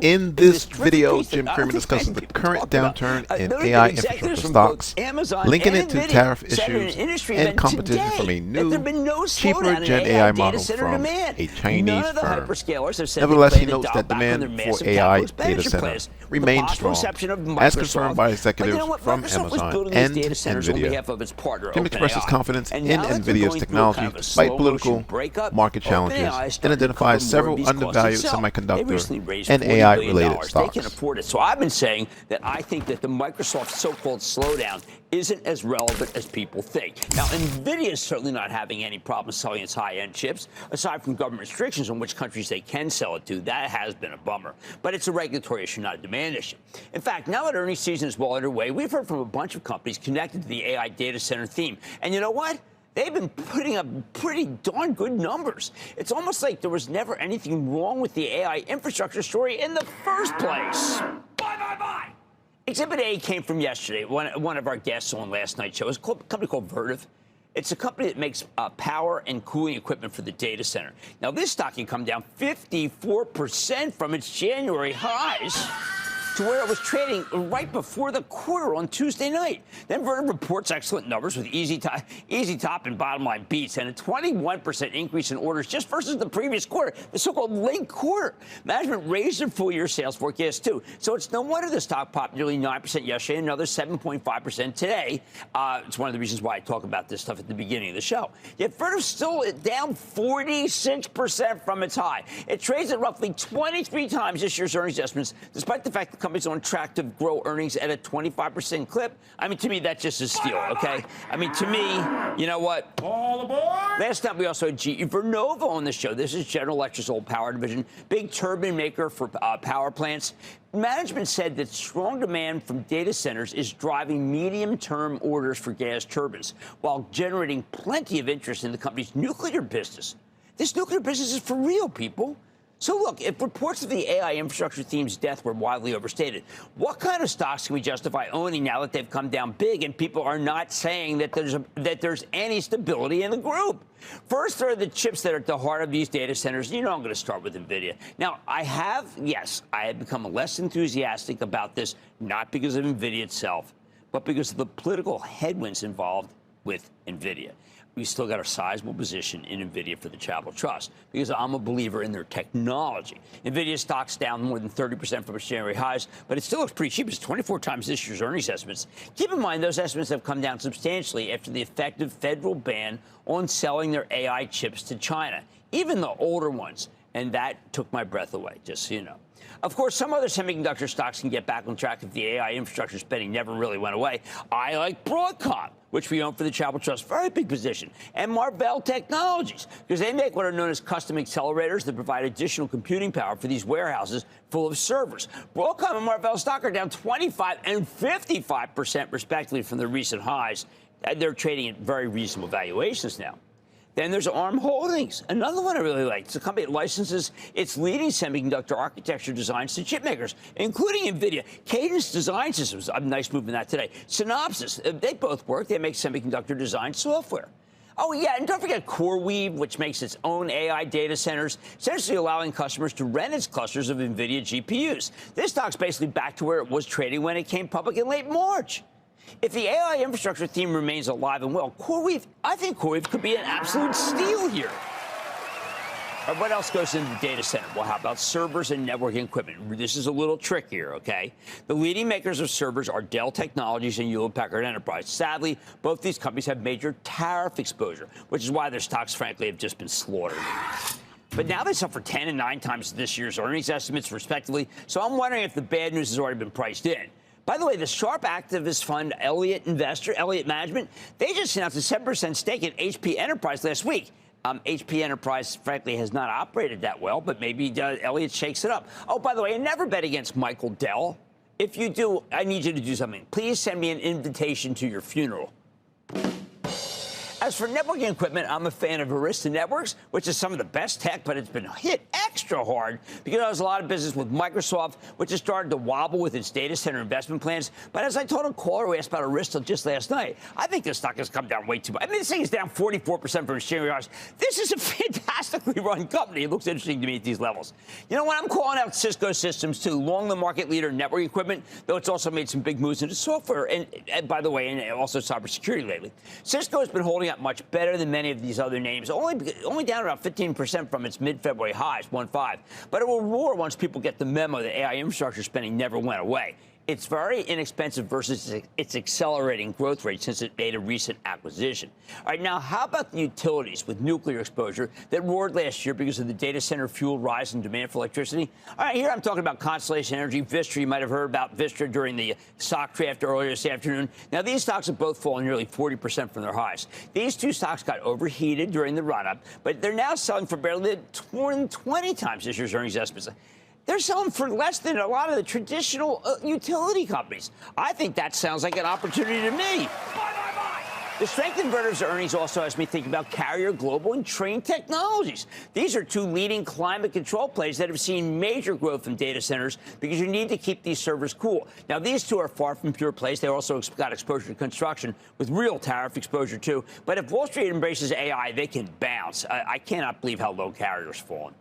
In this video, Jim Cramer discusses the current downturn in AI infrastructure stocks, linking it to tariff issues and competition from a new, cheaper Gen AI model from a Chinese firm. Nevertheless, he notes that demand for AI data centers remains strong, as confirmed by executives from Amazon and Nvidia. Jim expresses confidence in Nvidia's technology despite political market challenges and identifies several undervalued semiconductor and AI-related stocks. They can afford it. So I've been saying that I think that the Microsoft so-called slowdown isn't as relevant as people think. Now, Nvidia is certainly not having any problem selling its high-end chips, aside from government restrictions on which countries they can sell it to. That has been a bummer. But it's a regulatory issue, not a demand issue. In fact, now that earnings season is well underway, we've heard from a bunch of companies connected to the AI data center theme. And you know what? They've been putting up pretty darn good numbers. It's almost like there was never anything wrong with the AI infrastructure story in the first place. Bye. Exhibit A came from yesterday. One of our guests on last night's show is a company called Vertiv. It's a company that makes power and cooling equipment for the data center. Now, this stock can come down 54% from its January highs to where it was trading right before the quarter on Tuesday night. Then Vertiv reports excellent numbers with easy top and bottom line beats and a 21% increase in orders just versus the previous quarter, the so-called late quarter. Management raised their full-year sales forecast, too. So it's no wonder the stock popped nearly 9% yesterday and another 7.5% today. It's one of the reasons why I talk about this stuff at the beginning of the show. Yet Vertiv's still down 46% from its high. It trades at roughly 23 times this year's earnings estimates, despite the fact the company's on track to grow earnings at a 25% clip. I mean, to me, that just is steal, okay? I mean, to me, you know what? All aboard! Last time we also had GE Vernova on the show. This is General Electric's old power division, big turbine maker for power plants. Management said that strong demand from data centers is driving medium-term orders for gas turbines, while generating plenty of interest in the company's nuclear business. This nuclear business is for real, people. So, look, if reports of the AI infrastructure theme's death were widely overstated, what kind of stocks can we justify owning now that they've come down big and people are not saying that there's any stability in the group? First, there are the chips that are at the heart of these data centers. You know I'm going to start with Nvidia. Now, I have become less enthusiastic about this, not because of Nvidia itself, but because of the political headwinds involved with Nvidia. We still got a sizable position in Nvidia for the Charitable Trust because I'm a believer in their technology. Nvidia stock's down more than 30% from its January highs, but it still looks pretty cheap. It's 24 times this year's earnings estimates. Keep in mind, those estimates have come down substantially after the effective federal ban on selling their AI chips to China, even the older ones. And that took my breath away, just so you know. Of course, some other semiconductor stocks can get back on track if the AI infrastructure spending never really went away. I like Broadcom, which we own for the Charitable Trust, very big position, and Marvell Technologies, because they make what are known as custom accelerators that provide additional computing power for these warehouses full of servers. Broadcom and Marvell stock are down 25 and 55% respectively from their recent highs. They're trading at very reasonable valuations now. Then there's ARM Holdings, another one I really like. It's a company that licenses its leading semiconductor architecture designs to chip makers, including Nvidia. Cadence Design Systems, a nice move in that today. Synopsys, they both work. They make semiconductor design software. Oh, yeah, and don't forget CoreWeave, which makes its own AI data centers, essentially allowing customers to rent its clusters of Nvidia GPUs. This stock's basically back to where it was trading when it came public in late March. If the AI infrastructure theme remains alive and well, I think CoreWeave could be an absolute steal here. What else goes into the data center? Well, how about servers and networking equipment? This is a little trickier, okay? The leading makers of servers are Dell Technologies and Hewlett-Packard Enterprise. Sadly, both these companies have major tariff exposure, which is why their stocks, frankly, have just been slaughtered. But now they suffer 10 and 9 times this year's earnings estimates, respectively. So I'm wondering if the bad news has already been priced in. By the way, the sharp activist fund Elliott Management, they just announced a 7% stake in HP Enterprise last week. HP Enterprise, frankly, has not operated that well, but maybe Elliott shakes it up. Oh, by the way, I never bet against Michael Dell. If you do, I need you to do something. Please send me an invitation to your funeral. As for networking equipment, I'm a fan of Arista Networks, which is some of the best tech, but it's been hit extra hard because there's a lot of business with Microsoft, which has started to wobble with its data center investment plans. But as I told a caller who asked about Arista just last night, I think the stock has come down way too much. I mean, this thing is down 44% from its January highs. This is a fantastically run company. It looks interesting to me at these levels. You know what? I'm calling out Cisco Systems, too, long the market leader in networking equipment, though it's also made some big moves into software and by the way, and also cybersecurity lately. Cisco has been holding up much better than many of these other names, only down about 15% from its mid-February highs, 1.5. But it will roar once people get the memo that AI infrastructure spending never went away. It's very inexpensive versus its accelerating growth rate since it made a recent acquisition. All right, now, how about the utilities with nuclear exposure that roared last year because of the data center fuel rise in demand for electricity? All right, here I'm talking about Constellation Energy, Vistra. You might have heard about Vistra during the stock draft earlier this afternoon. Now, these stocks have both fallen nearly 40% from their highs. These two stocks got overheated during the run-up, but they're now selling for barely 20 times this year's earnings estimates. They're selling for less than a lot of the traditional utility companies. I think that sounds like an opportunity to me. Buy. The strength in Vertiv's earnings also has me think about Carrier Global and Trane Technologies. These are two leading climate control plays that have seen major growth in data centers because you need to keep these servers cool. Now, these two are far from pure plays. They also got exposure to construction with real tariff exposure, too. But if Wall Street embraces AI, they can bounce. I cannot believe how low Carrier's fallen.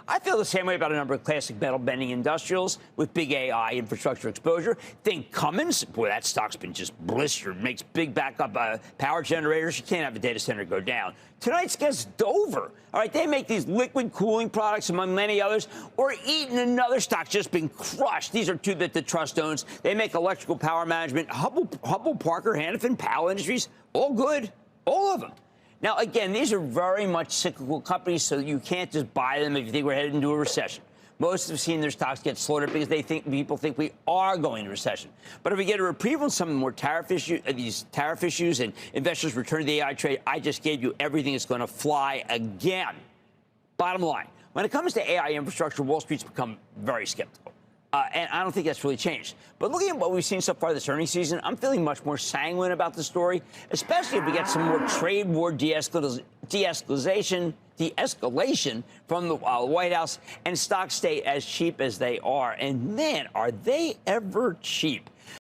I feel the same way about a number of classic metal-bending industrials with big AI infrastructure exposure. Think Cummins. Boy, that stock's been just blistered. Makes big backup power generators. You can't have a data center go down. Tonight's guest, Dover. All right, they make these liquid cooling products, among many others. Or Eaton, another stock, just been crushed. These are two that the trust owns. They make electrical power management. Hubbell, Parker, Hannafin, Powell Industries, all good. All of them. Now, again, these are very much cyclical companies, so you can't just buy them if you think we're headed into a recession. Most have seen their stocks get slaughtered because people think we are going into recession. But if we get a reprieve on some more these tariff issues and investors return to the AI trade, I just gave you everything that's going to fly again. Bottom line, when it comes to AI infrastructure, Wall Street's become very skeptical. And I don't think that's really changed. But looking at what we've seen so far this earnings season, I'm feeling much more sanguine about the story, especially if we get some more trade war de-escalation from the White House and stocks stay as cheap as they are. And man, are they ever cheap.